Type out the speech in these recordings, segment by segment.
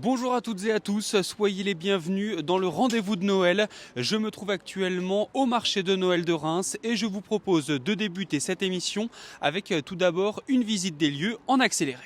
Bonjour à toutes et à tous, soyez les bienvenus dans le rendez-vous de Noël. Je me trouve actuellement au marché de Noël de Reims et je vous propose de débuter cette émission avec tout d'abord une visite des lieux en accéléré.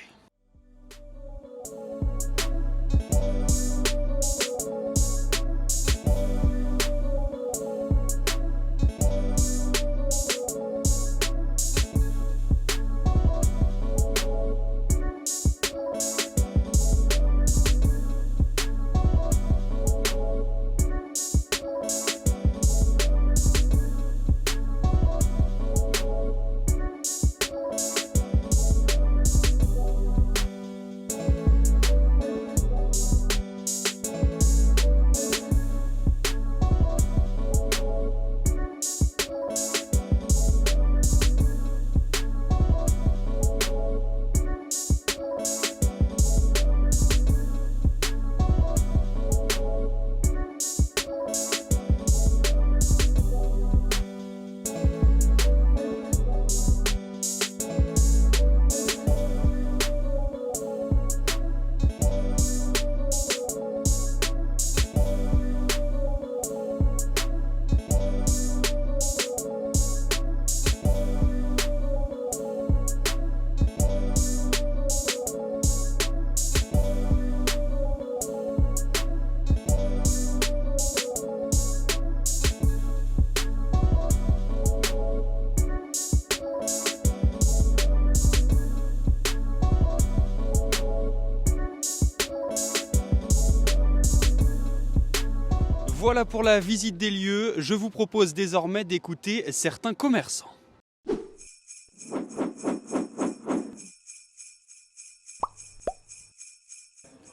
Voilà pour la visite des lieux, je vous propose désormais d'écouter certains commerçants.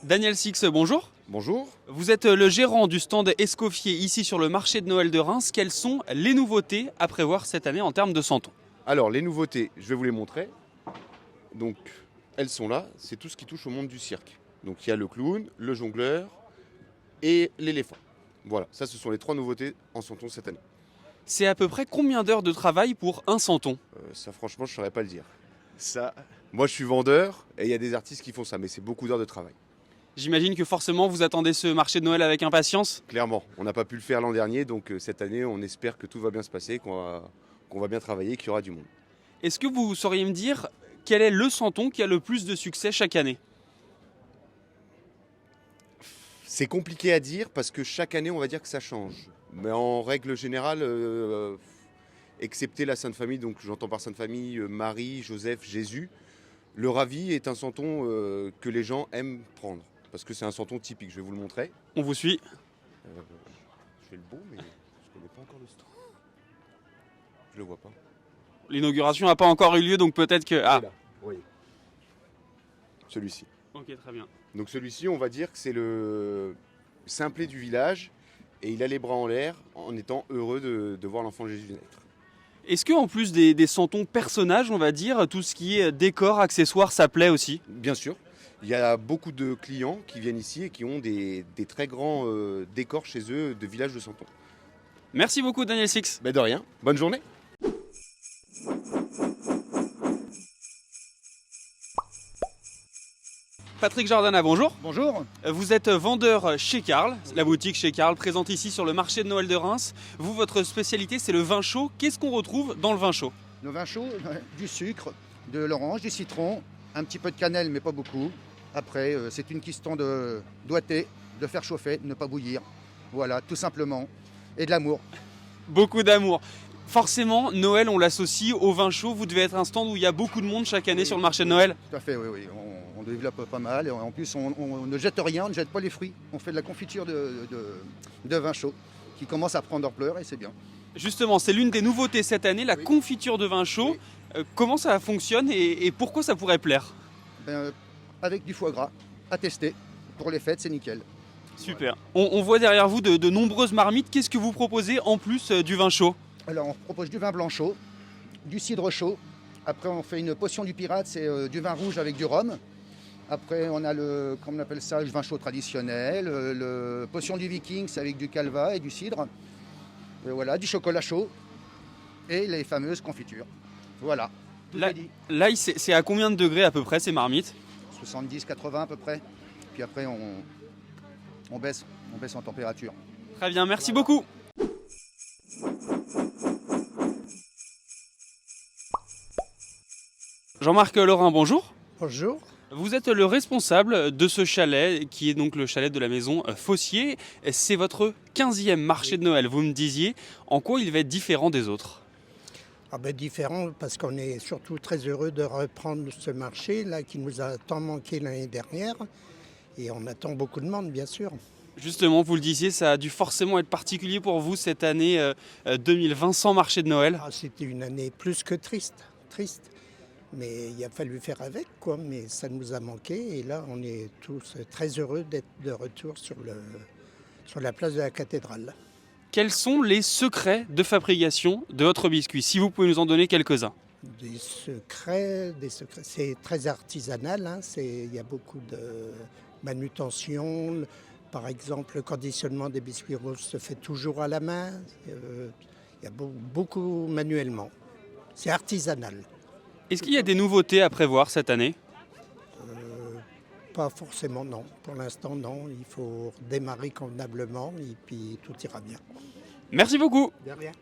Daniel Six, bonjour. Bonjour. Vous êtes le gérant du stand Escoffier ici sur le marché de Noël de Reims. Quelles sont les nouveautés à prévoir cette année en termes de santons? Alors les nouveautés, je vais vous les montrer. Donc elles sont là, c'est tout ce qui touche au monde du cirque. Donc il y a le clown, le jongleur et l'éléphant. Voilà, ça ce sont les trois nouveautés en santon cette année. C'est à peu près combien d'heures de travail pour un santon? Ça franchement je ne saurais pas le dire. Ça, moi je suis vendeur et il y a des artistes qui font ça, mais c'est beaucoup d'heures de travail. J'imagine que forcément vous attendez ce marché de Noël avec impatience. Clairement, on n'a pas pu le faire l'an dernier, donc cette année on espère que tout va bien se passer, qu'on va bien travailler et qu'il y aura du monde. Est-ce que vous sauriez me dire quel est le santon qui a le plus de succès chaque année? C'est compliqué à dire parce que chaque année, on va dire que ça change. Mais en règle générale, excepté la Sainte Famille, donc j'entends par Sainte Famille Marie, Joseph, Jésus, le Ravi est un santon que les gens aiment prendre. Parce que c'est un santon typique, je vais vous le montrer. On vous suit. Je fais le beau, mais je ne connais pas encore le stand. Je le vois pas. L'inauguration n'a pas encore eu lieu, donc peut-être que... Ah, Là, oui. Celui-ci. ok, très bien. Donc celui-ci, on va dire que c'est le simplet du village et il a les bras en l'air en étant heureux de voir l'enfant Jésus naître. Est-ce qu'en plus des santons personnages, on va dire, tout ce qui est décor, accessoires, ça plaît aussi? Bien sûr, il y a beaucoup de clients qui viennent ici et qui ont des très grands décors chez eux de village de santons. Merci beaucoup Daniel Six. Ben de rien, bonne journée. Patrick Jordana, bonjour. Bonjour. Vous êtes vendeur chez Karl, la boutique chez Karl, présente ici sur le marché de Noël de Reims. Vous, votre spécialité, c'est le vin chaud. Qu'est-ce qu'on retrouve dans le vin chaud? Le vin chaud, du sucre, de l'orange, du citron, un petit peu de cannelle, mais pas beaucoup. Après, c'est une question de doigté, de faire chauffer, de ne pas bouillir. Voilà, tout simplement. Et de l'amour. Beaucoup d'amour. Forcément, Noël, on l'associe au vin chaud. Vous devez être un stand où il y a beaucoup de monde chaque année sur le marché de Noël. Tout à fait, oui, oui. On développe pas mal. Et en plus, on ne jette rien, on ne jette pas les fruits. On fait de la confiture de vin chaud qui commence à prendre ampleur et c'est bien. Justement, c'est l'une des nouveautés cette année, la Oui. confiture de vin chaud. Oui. Comment ça fonctionne et pourquoi ça pourrait plaire? Avec du foie gras, à tester. Pour les fêtes, c'est nickel. Super. On voit derrière vous de nombreuses marmites. Qu'est-ce que vous proposez en plus du vin chaud? Alors, on propose du vin blanc chaud, du cidre chaud. Après, on fait une potion du pirate, c'est du vin rouge avec du rhum. Après, on a comment on appelle ça, le vin chaud traditionnel. Le potion du viking, c'est avec du calva et du cidre. Et voilà, du chocolat chaud et les fameuses confitures. Voilà, tout Là, est dit. c'est à combien de degrés à peu près ces marmites? 70-80 à peu près. Puis après, on baisse en température. Très bien, merci beaucoup. Jean-Marc Laurin, bonjour. Bonjour. Vous êtes le responsable de ce chalet, qui est donc le chalet de la maison Fossier. C'est votre 15e marché de Noël, vous me disiez. En quoi il va être différent des autres ? Différent parce qu'on est surtout très heureux de reprendre ce marché là qui nous a tant manqué l'année dernière. Et on attend beaucoup de monde, bien sûr. Justement, vous le disiez, ça a dû forcément être particulier pour vous cette année 2020 sans marché de Noël. C'était une année plus que triste. Mais il a fallu faire avec, quoi. Mais ça nous a manqué. Et là, on est tous très heureux d'être de retour sur la place de la cathédrale. Quels sont les secrets de fabrication de votre biscuit, si vous pouvez nous en donner quelques-uns? Des secrets, c'est très artisanal, hein. Il y a beaucoup de manutention. Par exemple, le conditionnement des biscuits rouges se fait toujours à la main. Il y a beaucoup manuellement. C'est artisanal. Est-ce qu'il y a des nouveautés à prévoir cette année? Pas forcément, non. Pour l'instant, non. Il faut démarrer convenablement et puis tout ira bien. Merci beaucoup. De rien.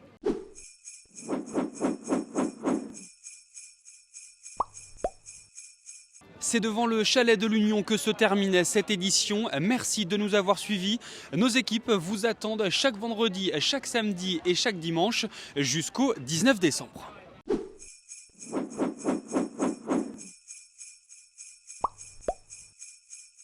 C'est devant le chalet de l'Union que se termine cette édition. Merci de nous avoir suivis. Nos équipes vous attendent chaque vendredi, chaque samedi et chaque dimanche jusqu'au 19 décembre.